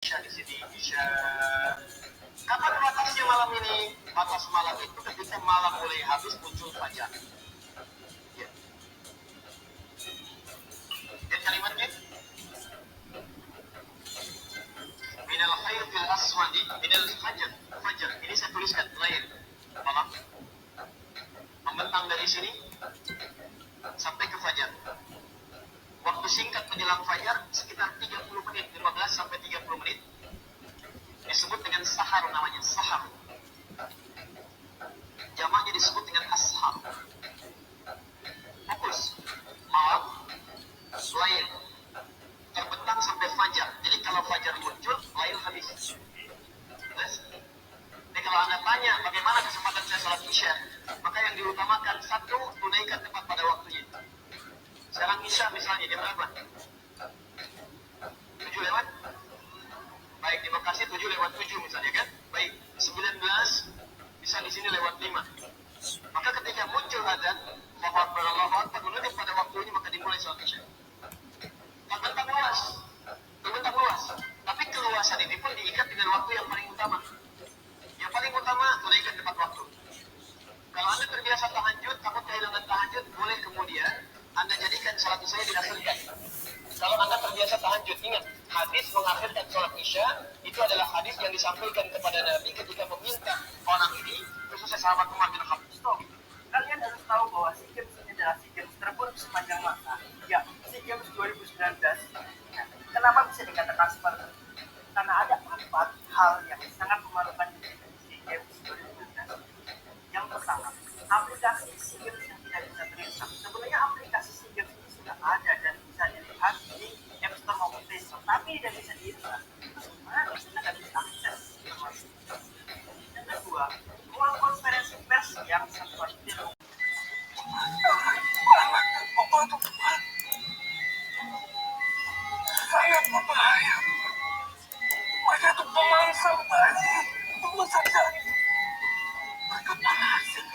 Isya di sini. Isya. Kapan batasnya malam ini? Batas malam itu ketika malam mulai habis muncul fajar. Ya. Lihat kalimatnya. Minal khairil aswadi minal fajar. Fajar. Ini saya tuliskan lain. Malam. Membentang dari sini sampai ke fajar. Waktu singkat menjelang fajar sekitar 30 menit, 15 sampai 30 menit. Disebut dengan sahar namanya, sahar. Jamaknya disebut dengan ashar. Fokus. Malam, lail. Terbentang sampai fajar. Jadi kalau fajar muncul, lail habis. Yes? Jadi kalau Anda tanya bagaimana kesempatan saya salat isya, maka yang diutamakan satu, tunaikan tepat pada waktunya. Sekarang isya misalnya jam berapa? 7 lewat? Baik, di Bekasi 7 lewat 7 misalnya kan? Baik, 19 bisa di sini lewat 5. Maka ketika muncul adzan, Allahu Akbar menutup pada waktunya, maka dimulai salat isya. Terbentang luas. Terbentang luas. Tapi keluasan ini pun diikat dengan waktu yang paling utama. Yang paling utama, tunaikan tepat waktu. Kalau Anda terbiasa tahajud, takut kehilangan tahajud, boleh kemudian Anda jadikan salat isya diakhirkan. Kalau Anda terbiasa tahajud, ingat, hadis mengakhirkan salat isya itu adalah hadis yang disampaikan kepada Nabi ketika meminta orang ini, khususnya sahabat Umar bin Khattab. Stop. Kalian harus tahu bahwa SEA Games ini adalah SEA Games terburuk sepanjang masa. Ya, SEA Games 2019. Nah, kenapa bisa dikatakan seperti itu? Karena ada 4 hal yang sangat memalukan di SEA Games 2019. Yang pertama, aplikasi SEA Games yang tidak bisa terinstall. Sebenarnya aplikasi SEA Games ini sudah ada dan bisa dilihat di App Store maupun Play Store, tapi tidak bisa diinstal. Karena kita tidak bisa akses. Yang kedua, ruang konferensi pers yang seperti itu. Sangat berbahaya. Mereka itu pemangsa bayi untuk mencari. Mereka parasit.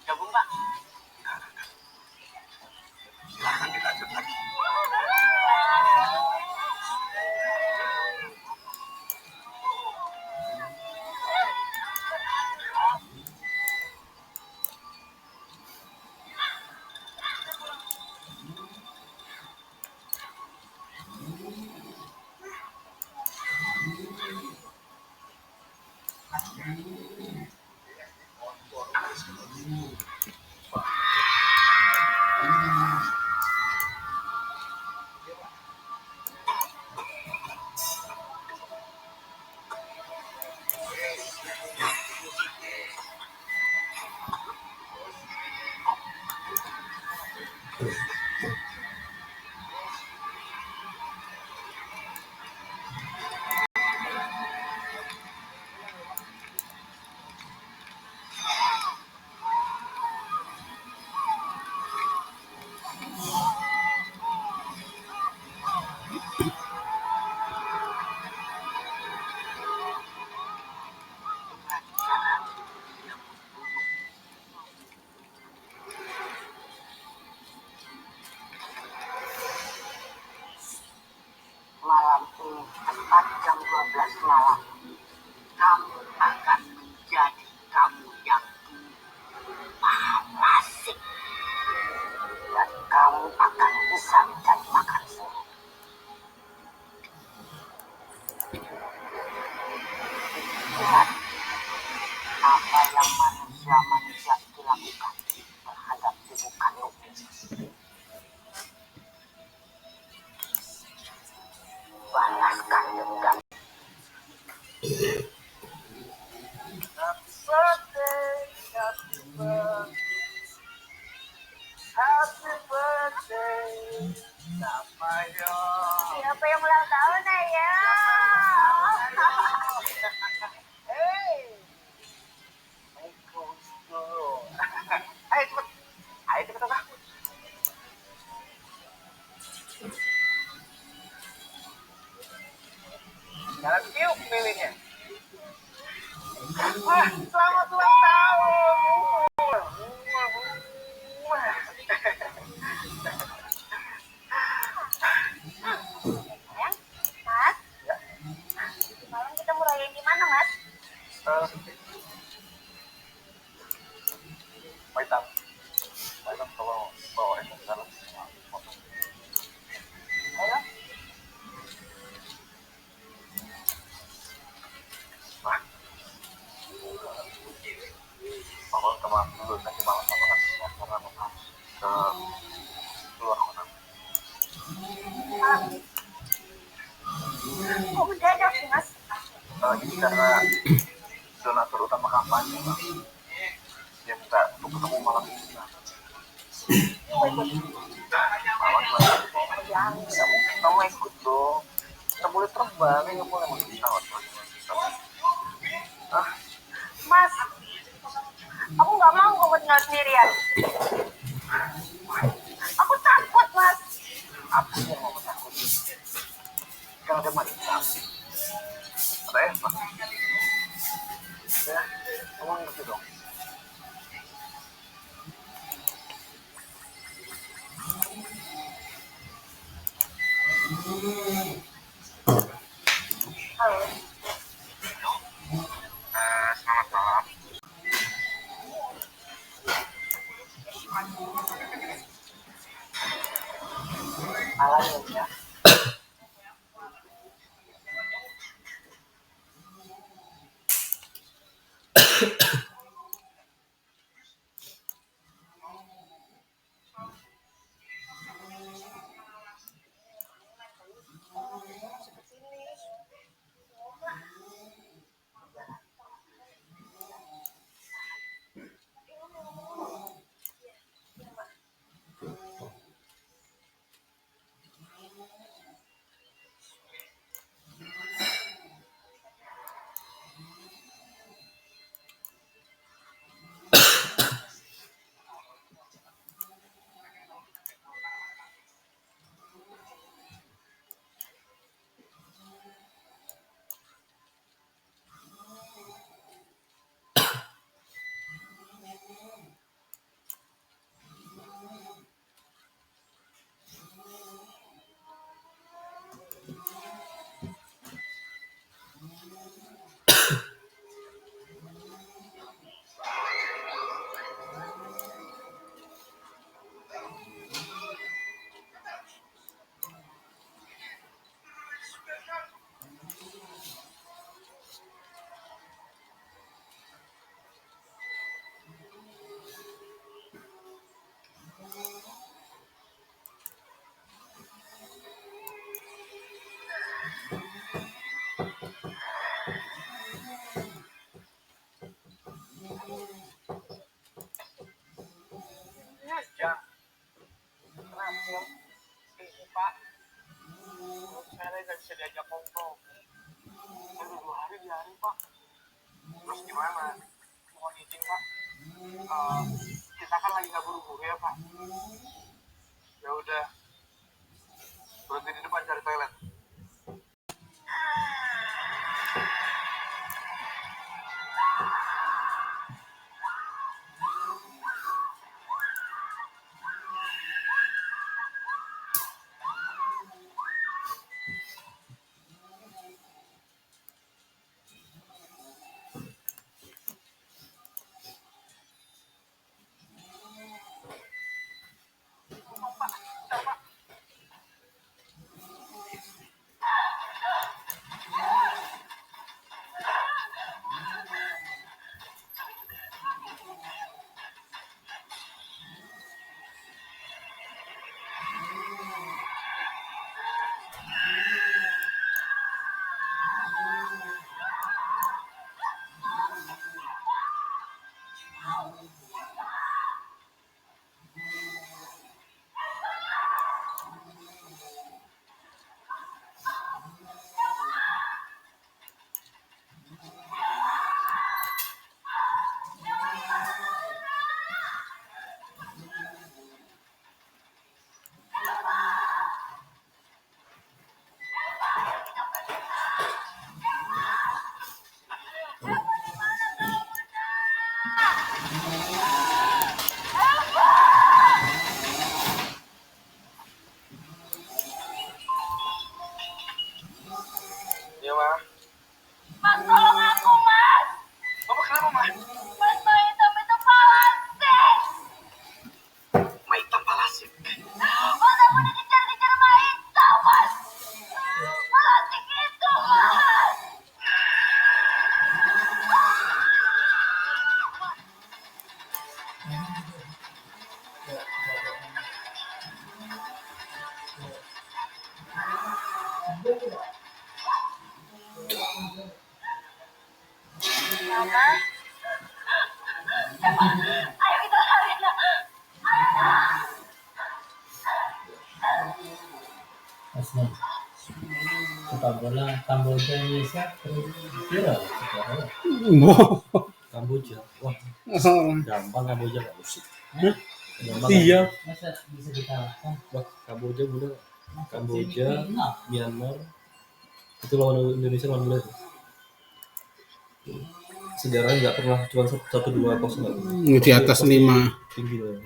Gabung, Pak. Silahkan dilanjut lagi. Malam ini tepat jam 12 malam, kamu akan menjadi kamu yang parasit, dan kamu akan bisa mencari makan sendiri. Ingat, apa yang manusia itu lakukan terhadap ibu kandungnya. Balaskan dendam. Happy birthday Pak Hitam kalau bawa itu ke dalam foto. Ayo. Nah, Papa minta maaf dulu nanti malam Papa nggak bisa karena Papa harus ke luar kota. Kok mendadak sih, Mas? Ini karena donatur utama kampanye, Pak. Dia minta untuk ketemu malam ini. Pak. Mau ikut? Mama gimana? Jangan. Nggak mungkin kamu ikut dong. Kita boleh terbang, nggak boleh masuk pesawat. Ah, Mas, aku nggak mau kamu tinggal sendirian. Aku takut, Mas. apa sih yang mama takutin? Kan ada Marita, ada Eva. Ya, kamu ngerti dong. Halo. Selamat malam. Malam ya. Ya, kenapa? Ini Pak, saya nggak bisa diajak ngobrol. Baru 2 hari di hari Pak. Terus gimana? Mohon izin Pak. Kita kan lagi nggak buru-buru ya Pak. Ya udah, berhenti di depan cari toilet. Pak, sepak bola Kamboja Indonesia terus viral sekarang. Kamboja, wah gampang Kamboja nggak usik. Gampang. Iya. Masa bisa dikalahkan? Wah Kamboja udah Kamboja, Myanmar itu lawan Indonesia lawan bola itu. Sejarahnya nggak pernah cuma 1-2-0 di atas 5 tinggi lah.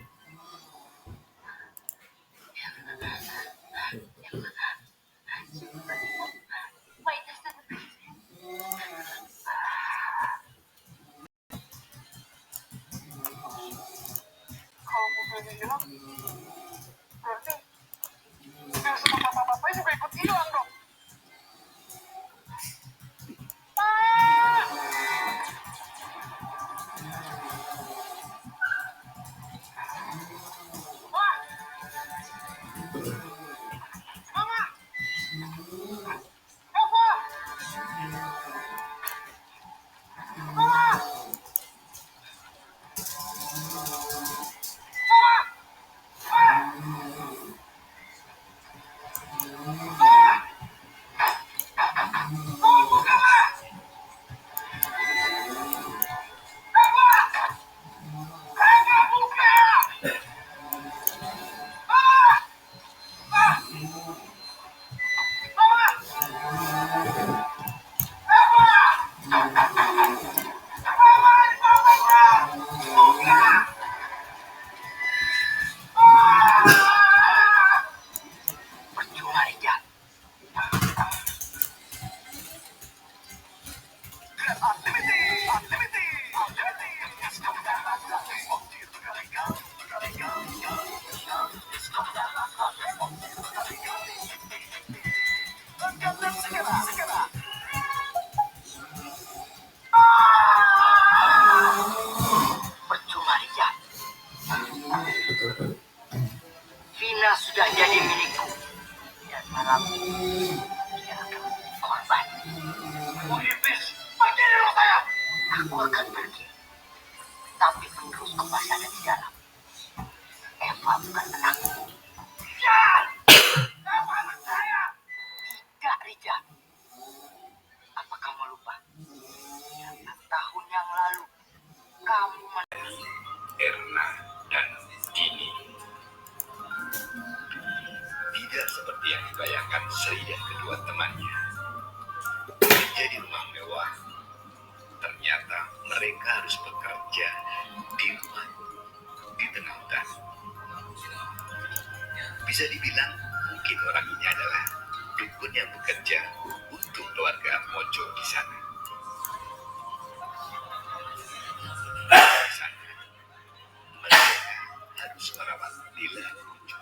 Kalau putri hilang, berarti biar sama bapak-bapaknya juga ikut hilang dong. Mama! Eva! Mama! Percuma Rija. Percuma Rija. Vina sudah jadi milikku. Dan malam ini dia akan menjadi korban. Iblis, pergi dari rumah saya! Aku akan pergi. Tapi penerusku masih ada di dalam. Eva bukan anakku. Jangan! Eva anak saya! Tidak, Rija. Apa kamu lupa? 9 tahun yang lalu, kamu Erna dan Dini. Tidak seperti yang dibayangkan Sri dan kedua temannya. Bekerja di rumah mewah. Ternyata mereka harus bekerja di rumah di tengah hutan. Bisa dibilang mungkin orang ini adalah dukun yang bekerja untuk keluarga Mojo di sana. Di sana, mereka harus merawat Lila Mojo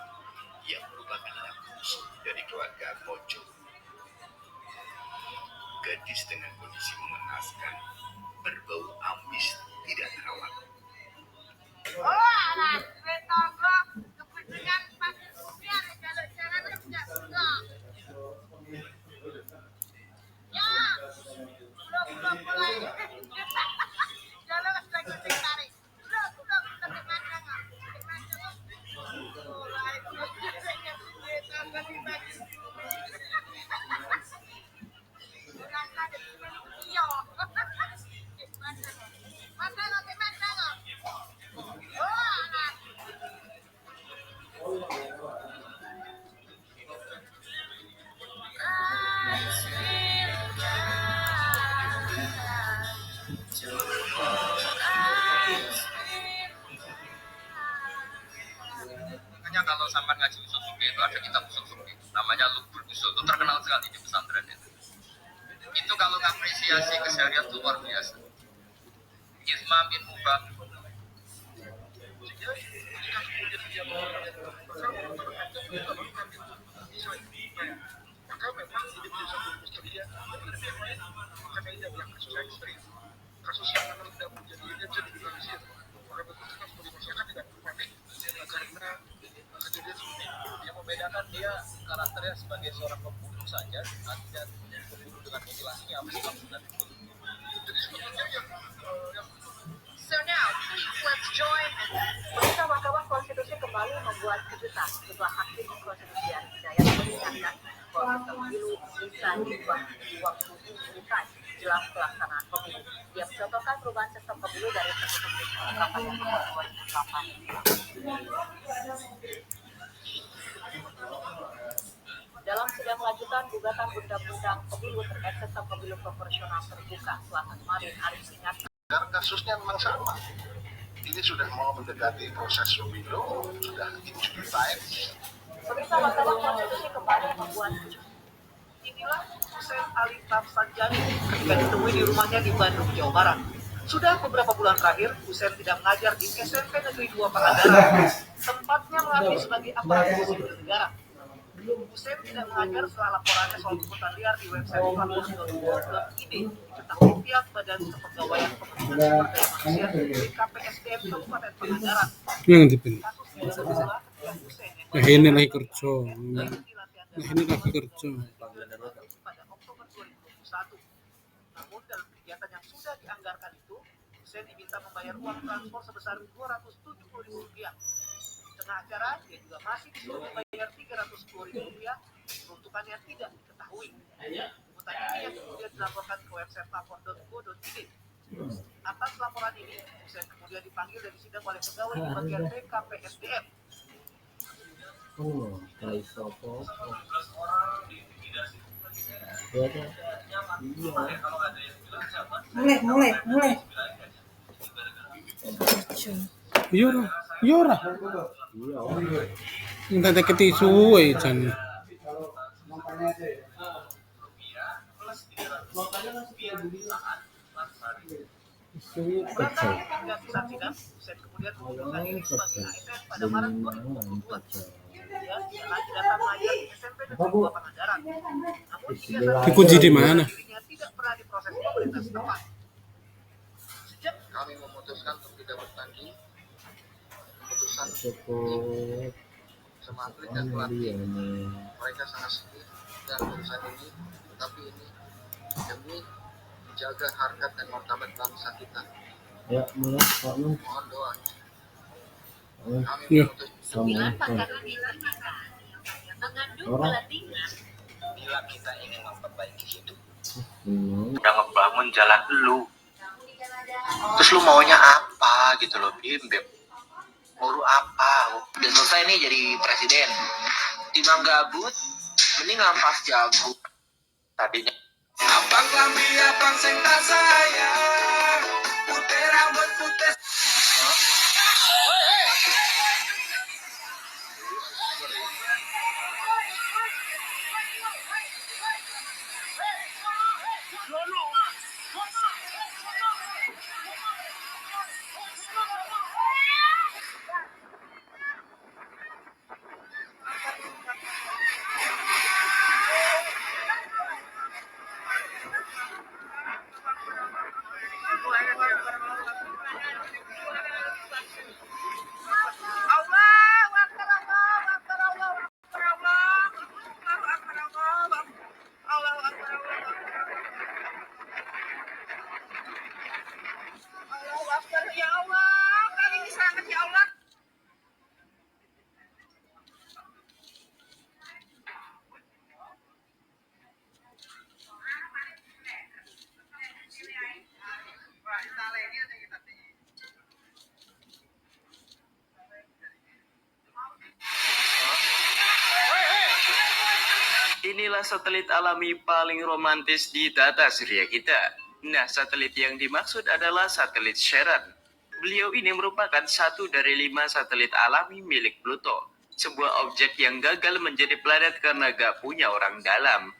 yang merupakan anak bungsu dari keluarga Mojo. Gadis dengan kondisi mengenaskan, berbau amis, tidak terawat. Makanya kalau sampai ngaji usul fikih itu ada kitab usul fikih namanya Lubul Usul, itu terkenal sekali di pesantren itu. Itu kalau ngapresiasi keseharian itu luar biasa. Isma bin Mubah. Maka memang dia bisa fokus ke dia, tapi lebih lain karena dia bilang kasus ekstrim, kasus yang memang tidak menjadi dia bisa dilegalisir. Maka betul kita sebagai masyarakat tidak panik karena kejadian seperti itu. Dia membedakan dia karakternya sebagai seorang pembunuh saja dan pembunuh dengan mutilasinya apa sih maksudnya. Jadi sebetulnya yang So now, please let's join. Mahkamah Konstitusi kembali membuat kejutan setelah Hakim Konstitusi Arief Hidayat mengingatkan bahwa peserta pemilu bisa diubah di waktu real-time jelang pelaksanaan pemilu. Dia mencontohkan perubahan sistem pemilu dari tertutup kampanye tahun 2008. Dalam sidang lanjutan gugatan undang-undang pemilu terkait sistem pemilu proporsional terbuka Selasa kemarin, Arief mengingatkan Karena kasusnya memang sama. Ini sudah mau mendekati proses pemilu, sudah injury time. pemirsa Mahkamah Konstitusi kembali membuat Inilah Hussein Ali Tarsanjani ketika ditemui di rumahnya di Bandung, Jawa Barat. Sudah beberapa bulan terakhir, Hussein tidak mengajar di SMP Negeri 2 Pangandaran. Tempatnya mengabdi sebagai aparatur sipil negara. Hussein tidak mengajar setelah laporannya soal pungutan liar di website lapor.go.id diketahui pihak Badan Kepegawaian Pemerintah Sumber Daya Manusia di KPSDM Kabupaten Pangandaran. Yang dipilih. Kasus ini bermula ketika Hussein yang Nah ini lagi kerja. Nah ini lagi kerja. Pada Oktober 2021. Namun dalam kegiatan yang sudah dianggarkan itu, Hussein diminta membayar uang transport sebesar Rp270.000. Di tengah acara, dia juga masih disuruh membayar Rp310.000, peruntukannya tidak diketahui. Pungutan ini yang kemudian dilaporkan ke website lapor.go.id. Atas laporan ini, Hussein kemudian dipanggil dan disidang oleh pegawai di bagian BKPSDM. Mulai. Yora. Minta teke tisu Chan. Hingga disaksikan, Hussein kemudian mengundurkan diri sebagai ASN pada Maret 2022. Dia tidak lagi datang mengajar di SMP Negeri 2 Pangandaran. Namun Dikunci di mana? dirinya tidak pernah diproses pemerintah setempat. Sejak Kami memutuskan untuk tidak bertanding. Keputusan sama atlet dan pelatih. Mereka sangat sedih dan urusan ini, tapi ini demi menjaga harkat dan martabat bangsa kita. Mohon doanya. Kami Ya. memutuskan mengandung pelatihan. Bila kita ingin memperbaiki hidup, udah ngebangun jalan lu, terus lu maunya apa gitu loh, Bim? Mau lu apa? Udah selesai nih jadi presiden, timbang gabut, mending ngampas jago. Tadinya abang lambi abang sing tak sayang, putih rambut putih. Inilah satelit alami paling romantis di tata surya kita. Nah, satelit yang dimaksud adalah satelit Sharon. Beliau ini merupakan satu dari 5 satelit alami milik Pluto. Sebuah objek yang gagal menjadi planet karena gak punya orang dalam.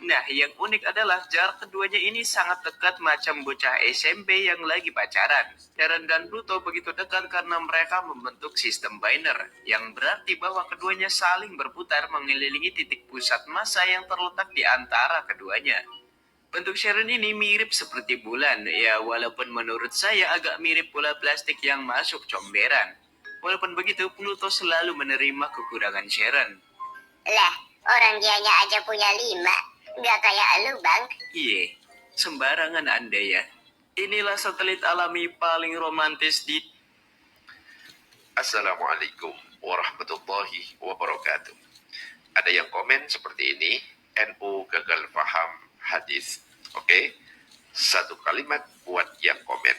Nah, yang unik adalah jarak keduanya ini sangat dekat macam bocah SMP yang lagi pacaran. Sharon dan Pluto begitu dekat karena mereka membentuk sistem biner, yang berarti bahwa keduanya saling berputar mengelilingi titik pusat massa yang terletak di antara keduanya. Bentuk Sharon ini mirip seperti bulan, ya walaupun menurut saya agak mirip bola plastik yang masuk comberan. Walaupun begitu, Pluto selalu menerima kekurangan Sharon. Lah, orang dianya aja punya 5. Nggak kayak lu, Bang. Iye, sembarangan Anda ya. Inilah satelit alami paling romantis di... Assalamualaikum warahmatullahi wabarakatuh. Ada yang komen seperti ini, NU gagal paham hadis. Oke, satu kalimat buat yang komen.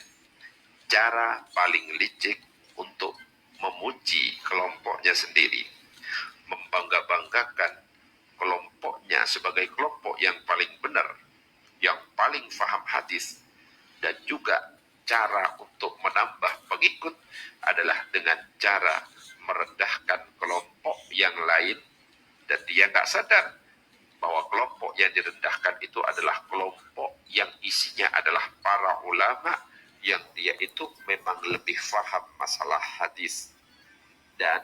Cara paling licik untuk memuji kelompoknya sendiri, membangga-banggakan kelompoknya sebagai kelompok yang paling benar, yang paling paham hadis, dan juga cara untuk menambah pengikut adalah dengan cara merendahkan kelompok yang lain, dan dia nggak sadar bahwa kelompok yang direndahkan itu adalah kelompok yang isinya adalah para ulama yang dia itu memang lebih paham masalah hadis dan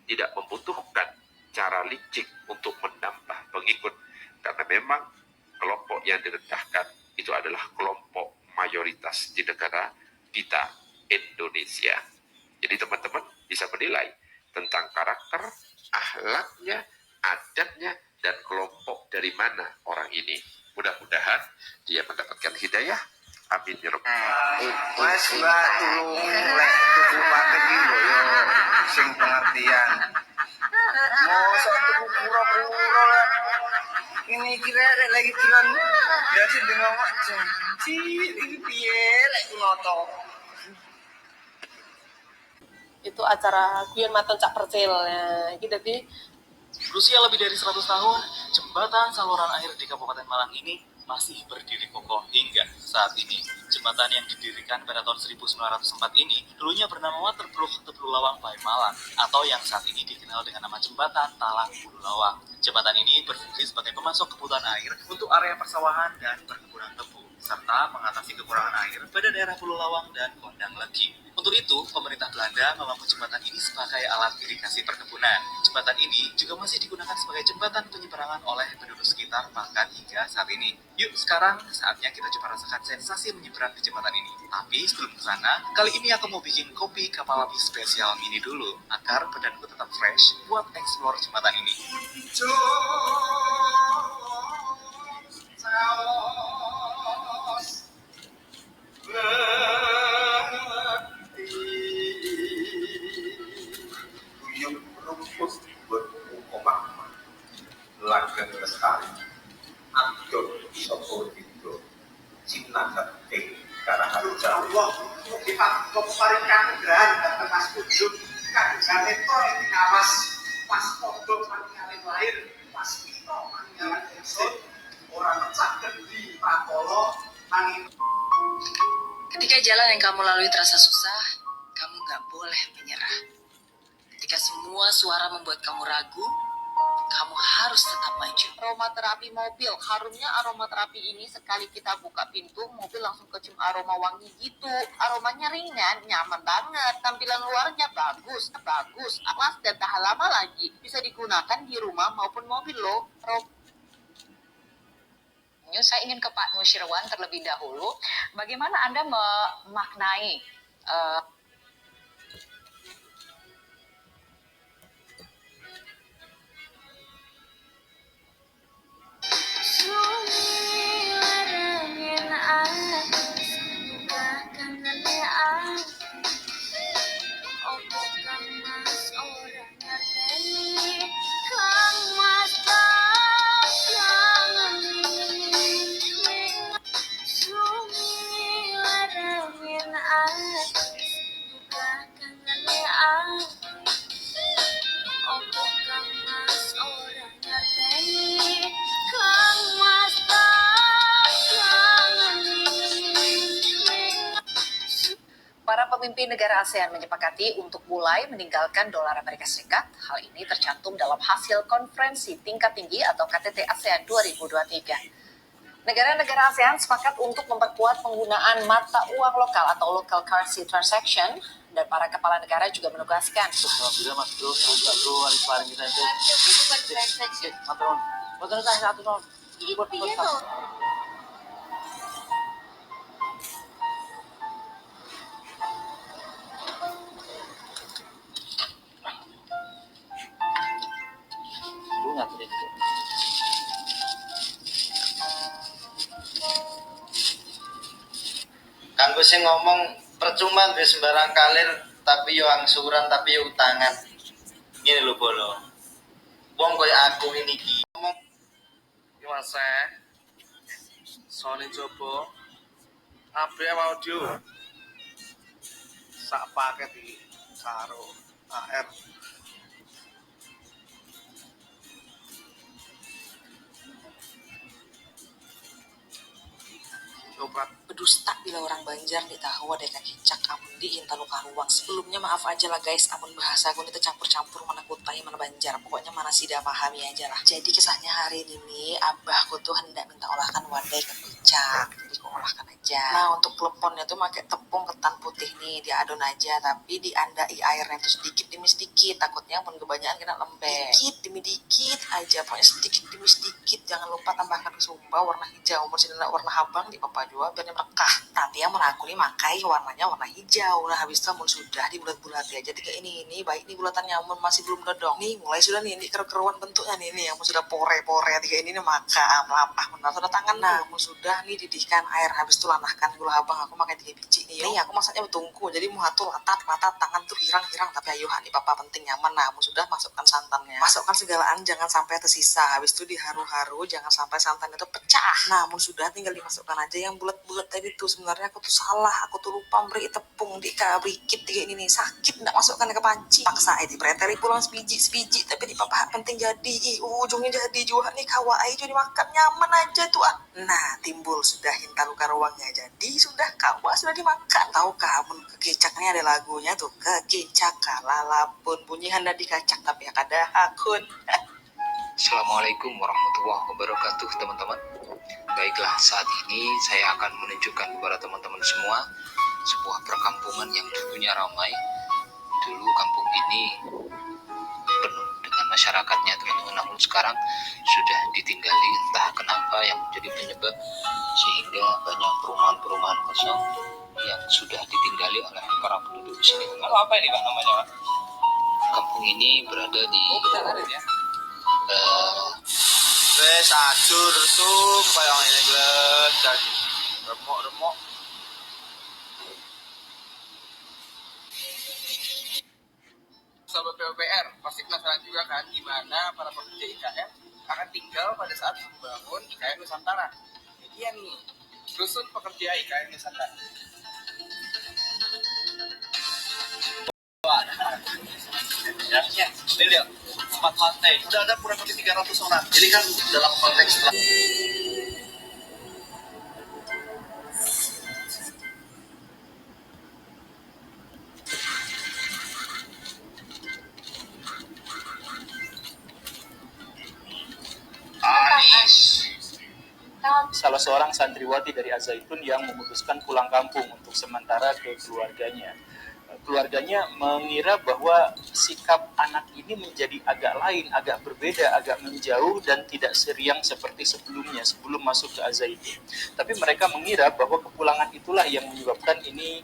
tidak membutuhkan cara licik untuk menambah pengikut, karena memang kelompok yang direndahkan itu adalah kelompok mayoritas di negara kita, Indonesia. Jadi teman-teman bisa menilai tentang karakter, akhlaknya, adatnya, dan kelompok dari mana orang ini. Mudah-mudahan dia mendapatkan hidayah. Amin ya rabbal alamin. Mas mbak tulung lek tuku paket iki yo sing pengertian. Mosok tuku pura-pura lek ini kira lagi jalan dadi dengan wak janji iki piye lek ngoto. Itu acara Guyon Maton Cak Percil ya. Iki dadi Berusia lebih dari 100 tahun, jembatan saluran air di Kabupaten Malang ini masih berdiri kokoh hingga saat ini. Jembatan yang didirikan pada tahun 1904 ini dulunya bernama Waterbrug Tebelu Lawang by Malang, atau yang saat ini dikenal dengan nama Jembatan Talang Bulu Lawang. Jembatan ini berfungsi sebagai pemasok kebutuhan air untuk area persawahan dan perkebunan tebu, serta mengatasi kekurangan air pada daerah Bulu Lawang dan Kondang Legi. Untuk itu, pemerintah Belanda membangun jembatan ini sebagai alat irigasi perkebunan. Jembatan ini juga masih digunakan sebagai jembatan penyeberangan oleh penduduk sekitar bahkan hingga saat ini. Yuk, sekarang saatnya kita coba rasakan sensasi menyeberang di jembatan ini. Tapi sebelum ke sana, kali ini aku mau bikin kopi kapal api spesial mini dulu, agar badanku tetap fresh buat explore jembatan ini. Langgeng lestari Abdul Sopo Dindo Cina Keting Karaharja Allah kita keparingkan kegrahan dan mas ujung kanjane to iki ngawas pas pondok panjenengan lahir pas kita panjenengan eksik ora mecah gendi pratolo nanging. Ketika jalan yang kamu lalui terasa susah, kamu nggak boleh menyerah. Ketika semua suara membuat kamu ragu, kamu harus tetap maju. aromaterapi mobil. Harumnya aromaterapi ini sekali kita buka pintu, mobil langsung kecium aroma wangi gitu. Aromanya ringan, nyaman banget. Tampilan luarnya bagus, alas dan tahan lama lagi. Bisa digunakan di rumah maupun mobil loh. Saya ingin ke Pak Nusyirwan terlebih dahulu. Bagaimana Anda memaknai Para pemimpin negara ASEAN menyepakati untuk mulai meninggalkan dolar Amerika Serikat. Hal ini tercantum dalam hasil konferensi tingkat tinggi atau KTT ASEAN 2023. Negara-negara ASEAN sepakat untuk memperkuat penggunaan mata uang lokal atau local currency transaction, dan para kepala negara juga menugaskan. Alhamdulillah Mas Bro, harus paling kita itu. Betul satu non. Kanggo sing ngomong percuma duwe sembarang kalir tapi yo angsuran tapi yo utangan. Ngene lho bolo. Wong koyo aku ini iki ngomong Mas Sony Jobo ABM audio sak paket di karo AR. Berdusta bila orang Banjar nih tahu ada kecak amun di inta luka ruang. Sebelumnya maaf aja lah guys, amun bahasa aku ini tercampur-campur mana Kutai mana Banjar, pokoknya mana sih dah pahami aja lah. Jadi kisahnya hari ini nih, abahku tuh hendak minta olahkan wadai ke kecak, jadi aku olahkan aja. Nah untuk kleponnya tuh pakai tepung ketan putih nih, diadon aja tapi diandai airnya tuh sedikit demi sedikit, takutnya amun kebanyakan kena lembek. Dikit demi dikit aja, pokoknya sedikit demi sedikit. Jangan lupa tambahkan kesumba warna hijau, masih warna habang di papa juga biar merekah. Tapi yang aku nih makai warnanya warna hijau. Nah habis itu sudah dibulat-bulat ya, jadi kayak ini baik nih bulatannya, amun masih belum dodong nih, mulai sudah nih ini keruan bentuknya nih yang sudah pore-pore kayak ini nih, maka melampah benar sudah tangan. Nah sudah nih didihkan air, habis itu lanahkan gula habang, aku makai 3 biji nih. Nih aku masaknya bertungku, jadi muhatul latat tangan tuh hirang-hirang, tapi ayo nih papa penting nyaman. Nah sudah masukkan santannya, masukkan segalaan jangan sampai tersisa, habis itu diharu-haru jangan sampai santan itu pecah. Nah sudah tinggal dimasukkan aja yang bulat-bulat tadi tuh. Sebenarnya aku tuh salah, aku tuh lupa beri tepung di kabikit kayak ini nih, sakit nggak masukkan ke panci, paksa aja dipreteli pulang sebiji tapi di papa penting jadi ujungnya jadi juga nih kawa aja dimakan nyaman aja tuh. Nah timbul sudah hinta luka ruangnya, jadi sudah kawa sudah dimakan. Tahu kamu kekicaknya ada lagunya tuh, kekicak kalalapun bunyi hendak dikacak tapi ya kada akun. Assalamualaikum warahmatullahi wabarakatuh teman-teman. Baiklah, saat ini saya akan menunjukkan kepada teman-teman semua sebuah perkampungan yang dulunya ramai. Dulu kampung ini penuh dengan masyarakatnya teman-teman, namun sekarang sudah ditinggali entah kenapa yang menjadi penyebab sehingga banyak perumahan-perumahan kosong yang sudah ditinggali oleh para penduduk di sini. Apa ini Pak namanya Pak? Kampung ini berada di Sajur tuh kayak ini gelas dan remuk. Sahabat PUPR pasti penasaran juga kan gimana para pekerja IKN akan tinggal pada saat membangun IKN Nusantara. Jadi ya nih, dusun pekerja IKN Nusantara. Ya, lihat. 4 lantai. Udah ada kurang lebih 300 orang. Jadi kan dalam konteks salah seorang santriwati dari Az-Zaitun yang memutuskan pulang kampung untuk sementara ke keluarganya. Keluarganya mengira bahwa sikap anak ini menjadi agak lain, agak berbeda, agak menjauh dan tidak seriang seperti sebelumnya, sebelum masuk ke Az-Zaitun. Tapi mereka mengira bahwa kepulangan itulah yang menyebabkan ini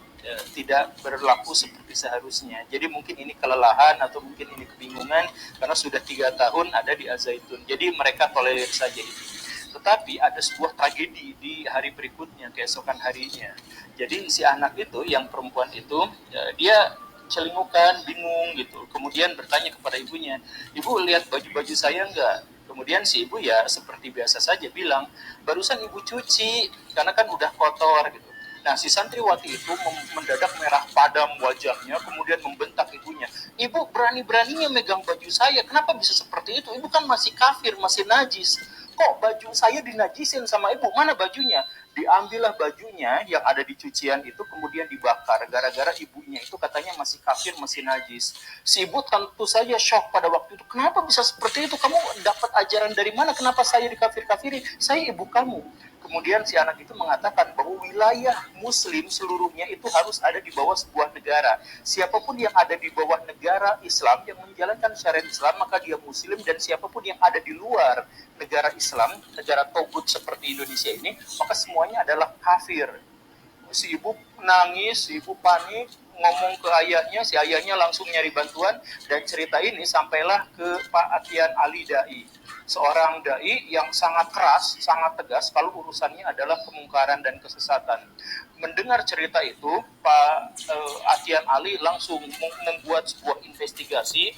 tidak berlaku seperti seharusnya. Jadi mungkin ini kelelahan atau mungkin ini kebingungan karena sudah 3 tahun ada di Az-Zaitun. Jadi mereka tolerir saja itu. Tetapi ada sebuah tragedi di hari berikutnya, keesokan harinya. Jadi si anak itu, yang perempuan itu, dia celingukan, bingung gitu. Kemudian bertanya kepada ibunya, "Ibu lihat baju-baju saya enggak?" Kemudian si ibu ya seperti biasa saja bilang, "Barusan ibu cuci, karena kan udah kotor gitu." Nah si santriwati itu mendadak merah padam wajahnya, kemudian membentak ibunya, "Ibu berani-beraninya megang baju saya, kenapa bisa seperti itu? Ibu kan masih kafir, masih najis. Kok baju saya dinajisin sama ibu? Mana bajunya?" Diambillah bajunya yang ada di cucian itu, kemudian dibakar. Gara-gara ibunya itu katanya masih kafir, masih najis. Si ibu tentu saja shock pada waktu itu. Kenapa bisa seperti itu? Kamu dapat ajaran dari mana? Kenapa saya dikafir-kafiri? Saya ibu kamu. Kemudian si anak itu mengatakan bahwa wilayah muslim seluruhnya itu harus ada di bawah sebuah negara. Siapapun yang ada di bawah negara Islam yang menjalankan syariat Islam, maka dia muslim, dan siapapun yang ada di luar negara Islam, negara togut seperti Indonesia ini, maka semuanya adalah kafir. Si ibu nangis, si ibu panik, ngomong ke ayahnya, si ayahnya langsung nyari bantuan, dan cerita ini sampailah ke Pak Atian Ali Dai, seorang dai yang sangat keras, sangat tegas kalau urusannya adalah kemungkaran dan kesesatan. Mendengar cerita itu, Pak Atian Ali langsung membuat sebuah investigasi,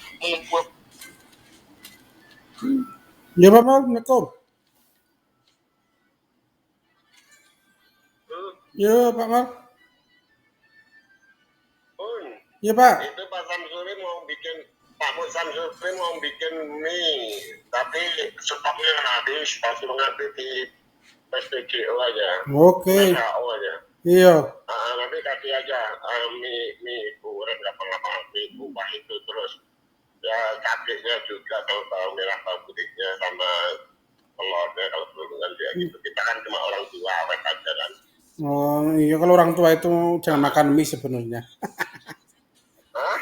Ya Bapak, Assalamualaikum. Yo, Pak Mal. Bun, Iya, Pak. itu Pak Samsuri mau bikin, Pak Samsuri mau bikin mie, tapi stoknya habis, pas nanti di PSBGO aja. Oke. WHO aja. Iya. Nanti kasih aja mie goreng apa-apa, mie kuah itu terus. Ya cabenya juga, kalau bawang merah, bawang putihnya sama telurnya kalau belum kan kayak gitu. Kita kan cuma orang tua awet aja kan. Oh, iya kalau orang tua itu jangan makan mie sebenarnya. Hah?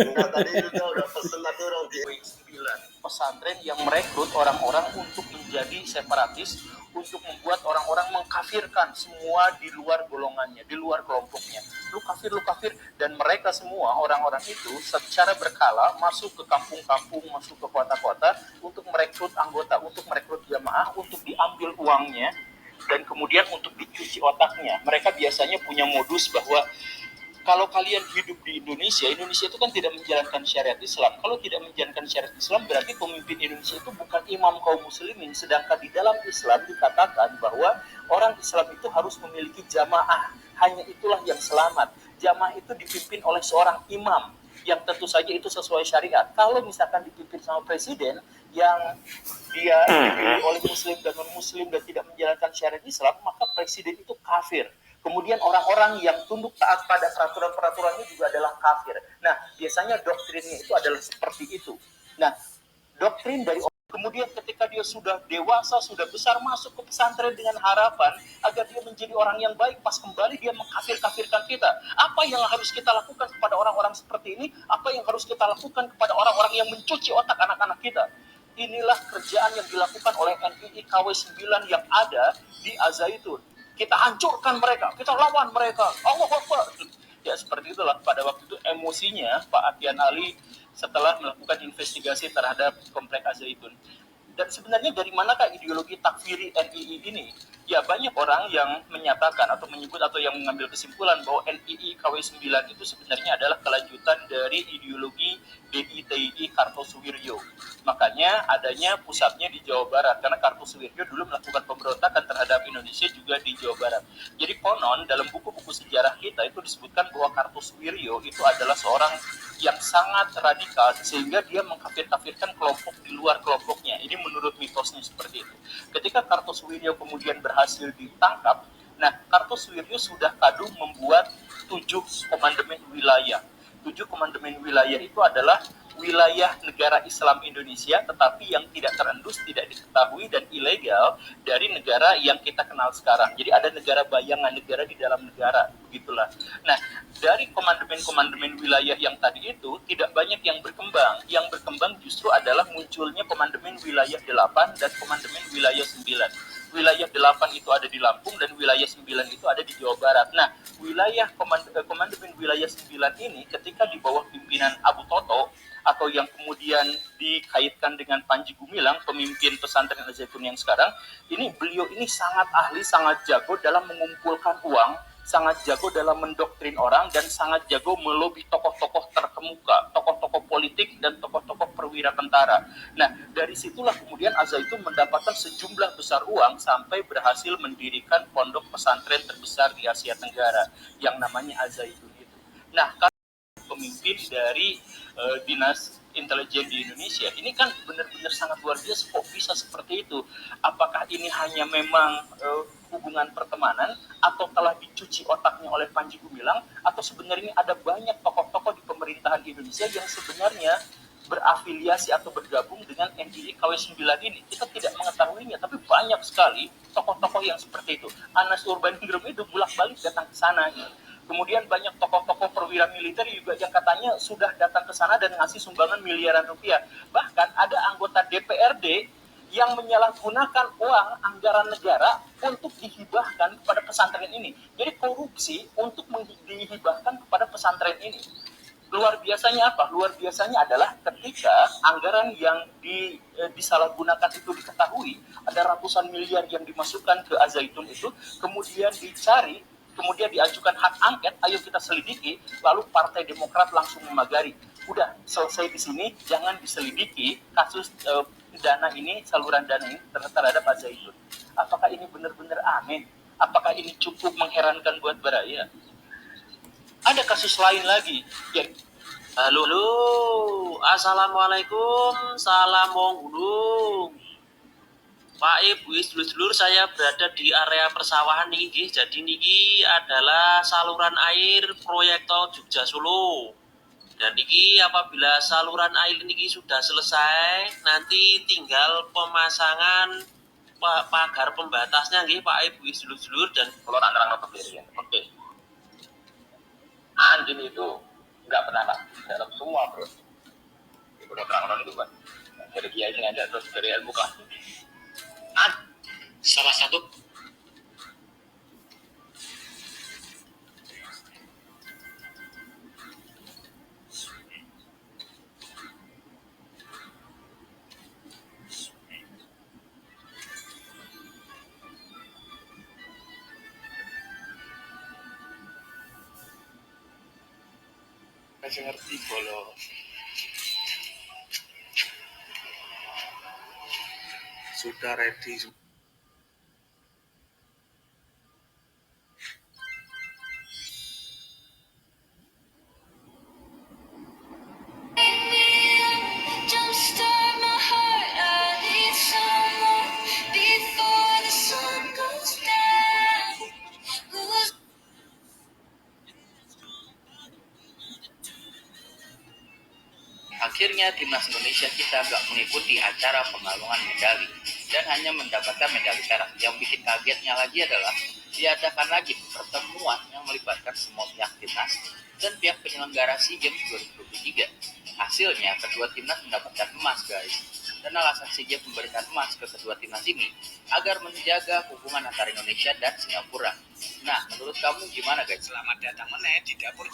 Enggak, tadi juga udah pesen tapi orang di 9 pesantren yang merekrut orang-orang untuk menjadi separatis, untuk membuat orang-orang mengkafirkan semua di luar golongannya, di luar kelompoknya. Lu kafir, dan mereka semua orang-orang itu secara berkala masuk ke kampung-kampung, masuk ke kota-kota untuk merekrut anggota, untuk merekrut jamaah, untuk diambil uangnya, dan kemudian untuk dicuci otaknya. Mereka biasanya punya modus bahwa kalau kalian hidup di Indonesia, Indonesia itu kan tidak menjalankan syariat Islam. Kalau tidak menjalankan syariat Islam, berarti pemimpin Indonesia itu bukan imam kaum muslimin. Sedangkan di dalam Islam dikatakan bahwa orang Islam itu harus memiliki jamaah. Hanya itulah yang selamat. Jamaah itu dipimpin oleh seorang imam, yang tentu saja itu sesuai syariat. Kalau misalkan dipimpin sama presiden, yang dia dipilih oleh muslim dan non-muslim dan tidak menjalankan syariat Islam, maka presiden itu kafir. Kemudian orang-orang yang tunduk taat pada peraturan-peraturannya juga adalah kafir. Nah, biasanya doktrinnya itu adalah seperti itu. Nah, doktrin dari kemudian ketika dia sudah dewasa, sudah besar, masuk ke pesantren dengan harapan agar dia menjadi orang yang baik, pas kembali dia mengkafir-kafirkan kita. Apa yang harus kita lakukan kepada orang-orang seperti ini? Apa yang harus kita lakukan kepada orang-orang yang mencuci otak anak-anak kita? Inilah kerjaan yang dilakukan oleh NII KW 9 yang ada di Azaitun. Kita hancurkan mereka, kita lawan mereka. Allah Akbar. Ya seperti itulah pada waktu itu emosinya Pak Atian Ali setelah melakukan investigasi terhadap komplek Azaitun. Dan sebenarnya dari manakah ideologi takfiri NII ini? Ya banyak orang yang menyatakan atau menyebut atau yang mengambil kesimpulan bahwa NII KW 9 itu sebenarnya adalah kelanjutan dari ideologi DITI Kartosuwiryo. Makanya adanya pusatnya di Jawa Barat, karena Kartosuwiryo dulu melakukan pemberontakan terhadap Indonesia juga di Jawa Barat. Jadi konon dalam buku-buku sejarah kita itu disebutkan bahwa Kartosuwiryo itu adalah seorang yang sangat radikal sehingga dia mengkafir-kafirkan kelompok di luar kelompoknya. Ini menurut mitosnya seperti itu. Ketika Kartosuwiryo kemudian berhasil ditangkap, nah Kartosuwiryo sudah kadung membuat 7 komandemen wilayah. 7 komandemen wilayah itu adalah wilayah negara Islam Indonesia, tetapi yang tidak terendus, tidak diketahui, dan ilegal dari negara yang kita kenal sekarang. Jadi ada negara bayangan, negara di dalam negara, begitulah. Nah, dari komandemen-komandemen wilayah yang tadi itu, tidak banyak yang berkembang. Yang berkembang justru adalah munculnya komandemen wilayah 8 dan komandemen wilayah 9. Wilayah 8 itu ada di Lampung dan wilayah 9 itu ada di Jawa Barat. Nah, wilayah komandemen wilayah 9 ini ketika di bawah pimpinan Abu Toto atau yang kemudian dikaitkan dengan Panji Gumilang, pemimpin pesantren Al-Zaitun yang sekarang, beliau ini sangat ahli, sangat jago dalam mengumpulkan uang, sangat jago dalam mendoktrin orang, dan sangat jago melobi tokoh-tokoh terkemuka, tokoh-tokoh politik dan tokoh-tokoh perwira tentara. Nah, dari situlah kemudian Al-Zaitun mendapatkan sejumlah besar uang sampai berhasil mendirikan pondok pesantren terbesar di Asia Tenggara yang namanya Al-Zaitun itu. Nah, pemimpin dari dinas intelijen di Indonesia. Ini kan benar-benar sangat luar biasa, kok bisa seperti itu. Apakah ini hanya memang hubungan pertemanan atau telah dicuci otaknya oleh Panji Gumilang, atau sebenarnya ada banyak tokoh-tokoh di pemerintahan Indonesia yang sebenarnya berafiliasi atau bergabung dengan NII KW 9 ini? Kita tidak mengetahuinya, tapi banyak sekali tokoh-tokoh yang seperti itu. Anas Urbaningrum itu bolak-balik datang ke sana. Kemudian banyak tokoh-tokoh perwira militer juga yang katanya sudah datang ke sana dan ngasih sumbangan miliaran rupiah. Bahkan ada anggota DPRD yang menyalahgunakan uang anggaran negara untuk dihibahkan kepada pesantren ini. Jadi korupsi untuk dihibahkan kepada pesantren ini. Luar biasanya apa? Luar biasanya adalah ketika anggaran yang disalahgunakan itu diketahui, ada ratusan miliar yang dimasukkan ke Al-Zaitun itu, kemudian dicari, kemudian diajukan hak angket, ayo kita selidiki, lalu Partai Demokrat langsung memagari. Udah, selesai di sini, jangan diselidiki kasus dana ini, saluran dana ini terhadap Al-Zaitun. Apakah ini benar-benar aneh? Apakah ini cukup mengherankan buat Baraya? Ada kasus lain lagi. Halo, assalamualaikum, salam wong gunung. Pak Ibu, sedulur-sedulur, saya berada di area persawahan niki. Jadi niki adalah saluran air proyek tol Jogja Solo. Dan niki apabila saluran air niki sudah selesai, nanti tinggal pemasangan pagar pembatasnya nggih Pak Ibu, sedulur-sedulur, dan Kalau nak nerang ya. Oke. Anjing itu nggak pernah lah dalam semua bro. Ibu udah terang itu kan. Dari kiai sini ada terus dari ilmu kelas. Salah satu Saya ngerti bolos. Sudah ready. Akhirnya timnas Indonesia kita nggak mengikuti acara pengalungan medali dan hanya mendapatkan medali perak. Yang bikin kagetnya lagi adalah diadakan lagi pertemuan yang melibatkan semua pihak timnas dan pihak penyelenggara SEA Games 2023. Hasilnya kedua timnas mendapatkan emas guys. Dan alasan SEA Games memberikan emas ke kedua timnas ini agar menjaga hubungan antara Indonesia dan Singapura. Nah, menurut kamu gimana guys? Selamat datang meneh di dapur